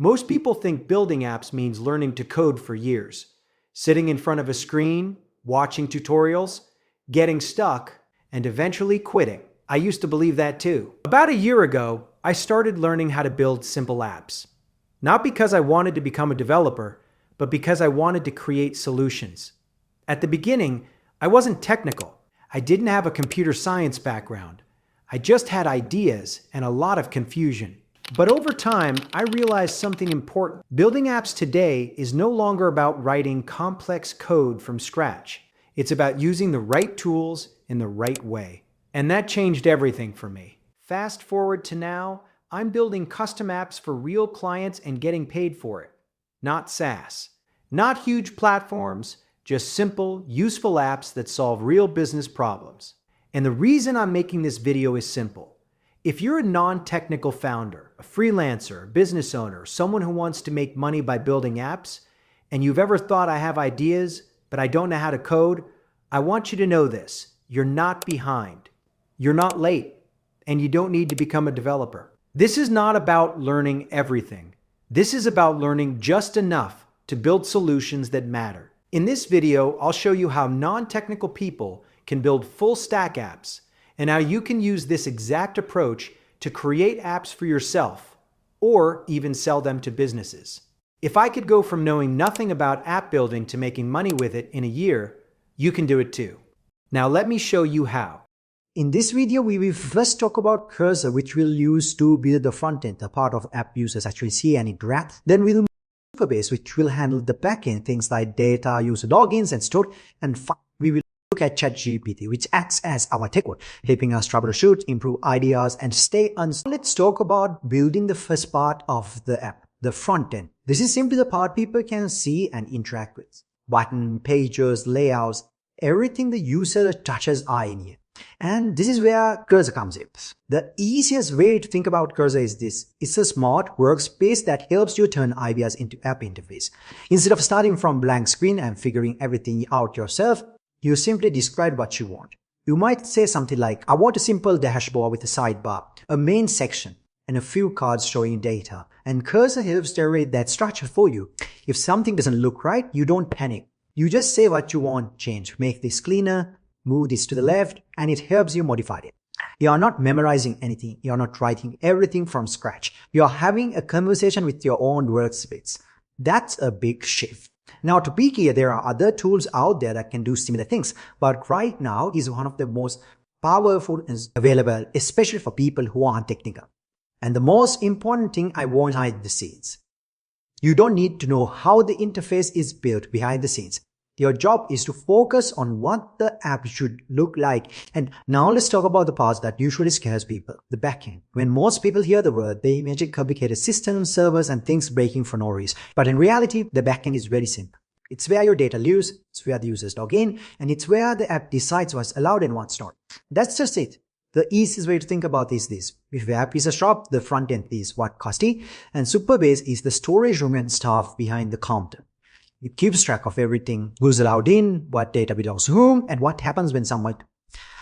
Most people think building apps means learning to code for years, sitting in front of a screen, watching tutorials, getting stuck, and eventually quitting. I used to believe that too. About a year ago, I started learning how to build simple apps. Not because I wanted to become a developer, but because I wanted to create solutions. At the beginning, I wasn't technical. I didn't have a computer science background. I just had ideas and a lot of confusion. But over time, I realized something important. Building apps today is no longer about writing complex code from scratch. It's about using the right tools in the right way. And that changed everything for me. Fast forward to now, I'm building custom apps for real clients and getting paid for it. Not SaaS. Not huge platforms, just simple, useful apps that solve real business problems. And the reason I'm making this video is simple. If you're a non-technical founder, a freelancer, a business owner, someone who wants to make money by building apps, and you've ever thought I have ideas, but I don't know how to code, I want you to know this. You're not behind. You're not late, and you don't need to become a developer. This is not about learning everything. This is about learning just enough to build solutions that matter. In this video, I'll show you how non-technical people can build full-stack apps, and how you can use this exact approach to create apps for yourself, or even sell them to businesses. If I could go from knowing nothing about app building to making money with it in a year, you can do it too. Now let me show you how. In this video, we will first talk about Cursor, which we'll use to build the front end, the part of app users actually see and interact. Then we'll move to Superbase, which will handle the back end, things like data, user logins and stored. And we will look at ChatGPT, which acts as our tech word, helping us troubleshoot, improve ideas, and stay unstuck. Let's talk about building the first part of the app, the front end. This is simply the part people can see and interact with. Button, pages, layouts, everything the user touches are in here. And this is where Cursor comes in. The easiest way to think about Cursor is this. It's a smart workspace that helps you turn ideas into app interface. Instead of starting from blank screen and figuring everything out yourself, you simply describe what you want. You might say something like, I want a simple dashboard with a sidebar, a main section, and a few cards showing data. And Cursor helps generate that structure for you. If something doesn't look right, you don't panic. You just say what you want, change, make this cleaner, move this to the left, and it helps you modify it. You are not memorizing anything. You are not writing everything from scratch. You are having a conversation with your own workspace. That's a big shift. Now, to be clear, there are other tools out there that can do similar things, but right now is one of the most powerful and available, especially for people who aren't technical. And the most important thing, I want behind the scenes. You don't need to know how the interface is built behind the scenes. Your job is to focus on what the app should look like. And now let's talk about the parts that usually scares people, the backend. When most people hear the word, they imagine complicated systems, servers, and things breaking for no reason. But in reality, the backend is very simple. It's where your data lives, it's where the users log in, and it's where the app decides what's allowed and what's not. That's just it. The easiest way to think about this is this. If the app is a shop, the front end is what costly, and Superbase is the storage room and stuff behind the counter. It keeps track of everything, who's allowed in, what data belongs to whom, and what happens when someone.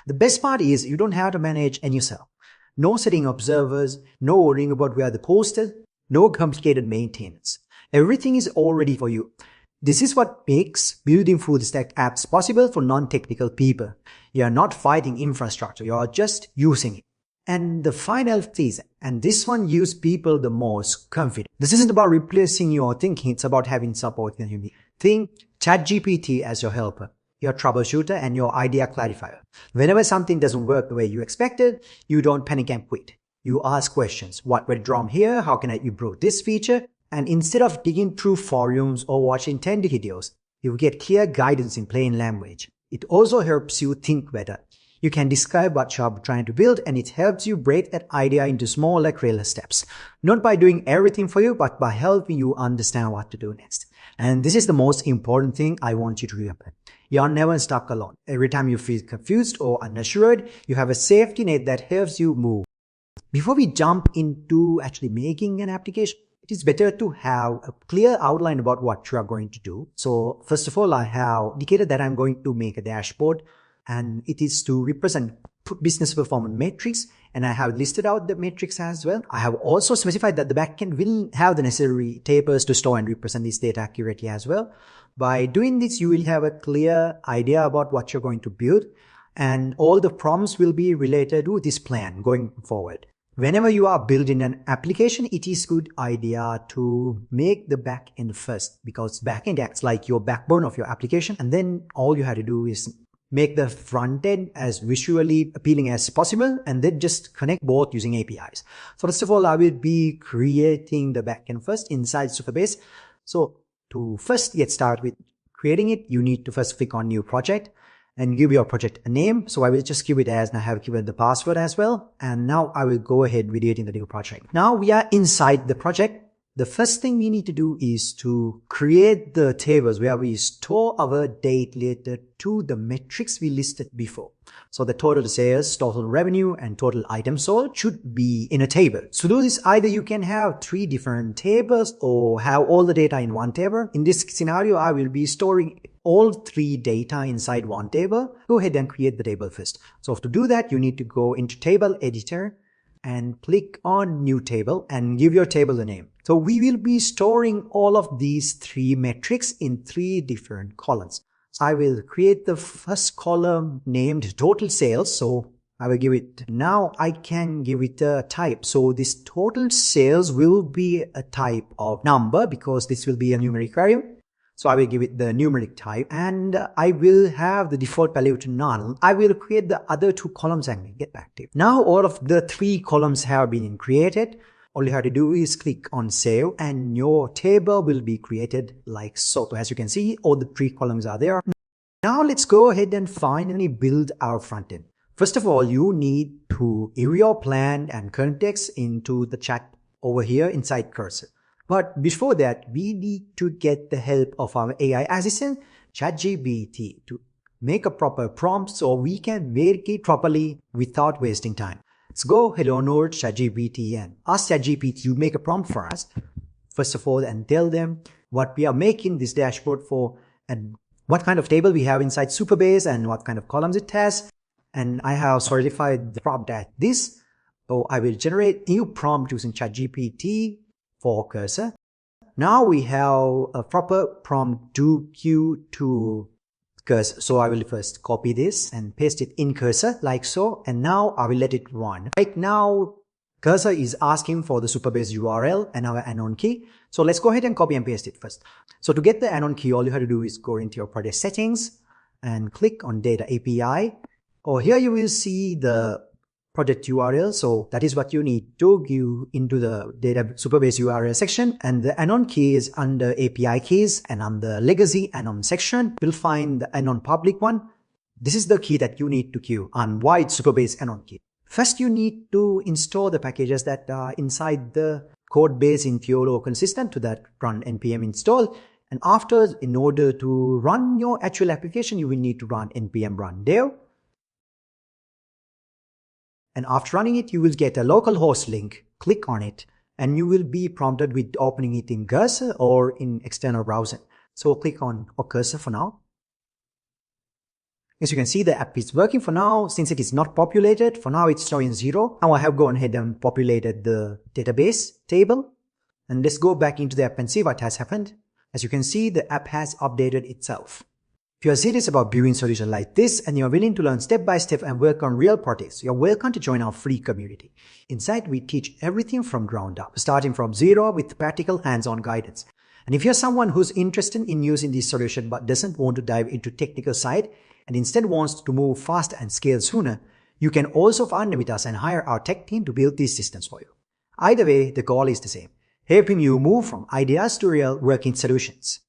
The best part is you don't have to manage any yourself. No setting observers, no worrying about where the post is, no complicated maintenance. Everything is all ready for you. This is what makes building full stack apps possible for non-technical people. You are not fighting infrastructure, you are just using it. And the final piece, and this one gives people the most confidence. This isn't about replacing your thinking, it's about having support when you need. Think ChatGPT as your helper, your troubleshooter, and your idea clarifier. Whenever something doesn't work the way you expected, you don't panic and quit. You ask questions. What went wrong here? How can I improve this feature? And instead of digging through forums or watching 10 videos, you get clear guidance in plain language. It also helps you think better. You can describe what you're trying to build, and it helps you break that idea into smaller, clearer steps. Not by doing everything for you, but by helping you understand what to do next. And this is the most important thing I want you to remember. You're never stuck alone. Every time you feel confused or unassured, you have a safety net that helps you move. Before we jump into actually making an application, it is better to have a clear outline about what you are going to do. So first of all, I have indicated that I'm going to make a dashboard, and it is to represent business performance matrix, and I have listed out the matrix as well. I have also specified that the backend will have the necessary tables to store and represent this data accurately as well. By doing this, you will have a clear idea about what you're going to build, and all the prompts will be related to this plan going forward. Whenever you are building an application, it is a good idea to make the backend first, because backend acts like your backbone of your application, and then all you have to do is make the front end as visually appealing as possible, and then just connect both using APIs. So first of all, I will be creating the backend first inside Supabase. So to first get started with creating it, you need to first click on new project and give your project a name. So I will just give it as, and I have given the password as well. And now I will go ahead with creating the new project. Now we are inside the project. The first thing we need to do is to create the tables where we store our data related to the metrics we listed before. So the total sales, total revenue, and total items sold should be in a table. So to do this, either you can have 3 different tables or have all the data in one table. In this scenario, I will be storing all 3 data inside one table. Go ahead and create the table first. So to do that, you need to go into table editor and click on new table and give your table a name. So we will be storing all of these 3 metrics in 3 different columns. So I will create the first column named total sales. So I will give it, now I can give it a type. So this total sales will be a type of number because this will be a numeric value. So I will give it the numeric type, and I will have the default value to null. I will create the other 2 columns and get back to it. Now all of the 3 columns have been created. All you have to do is click on save, and your table will be created like so. So as you can see, all the 3 columns are there. Now let's go ahead and finally build our front end. First of all, you need to give your plan and context into the chat over here inside Cursor. But before that, we need to get the help of our AI assistant, ChatGPT, to make a proper prompt so we can make it properly without wasting time. Let's go ahead on over to ChatGPT and ask ChatGPT to make a prompt for us, first of all, and tell them what we are making this dashboard for and what kind of table we have inside Supabase and what kind of columns it has. And I have certified the prompt at this. So I will generate new prompt using ChatGPT for Cursor. Now we have a proper prompt to queue to Cursor. So I will first copy this and paste it in Cursor like so. And now I will let it run. Right now, Cursor is asking for the Supabase URL and our anon key. So let's go ahead and copy and paste it first. So to get the anon key, all you have to do is go into your project settings and click on Data API. Or here you will see the project URL. So that is what you need to give into the data Supabase URL section. And the anon key is under API keys, and on the legacy anon section, you'll find the anon public one. This is the key that you need to queue on wide Supabase anon key. First, you need to install the packages that are inside the code base into your local system. To that, run npm install. And after, in order to run your actual application, you will need to run npm run dev. And after running it, you will get a localhost link. Click on it, and you will be prompted with opening it in Cursor or in external browser. So click on Cursor for now. As you can see, the app is working for now. Since it is not populated, for now it's showing 0. Now I have gone ahead and populated the database table. And let's go back into the app and see what has happened. As you can see, the app has updated itself. If you are serious about building solutions like this and you are willing to learn step by step and work on real projects, you are welcome to join our free community. Inside, we teach everything from ground up, starting from 0 with practical hands-on guidance. And if you're someone who's interested in using this solution but doesn't want to dive into technical side and instead wants to move fast and scale sooner, you can also partner with us and hire our tech team to build these systems for you. Either way, the goal is the same, helping you move from ideas to real working solutions.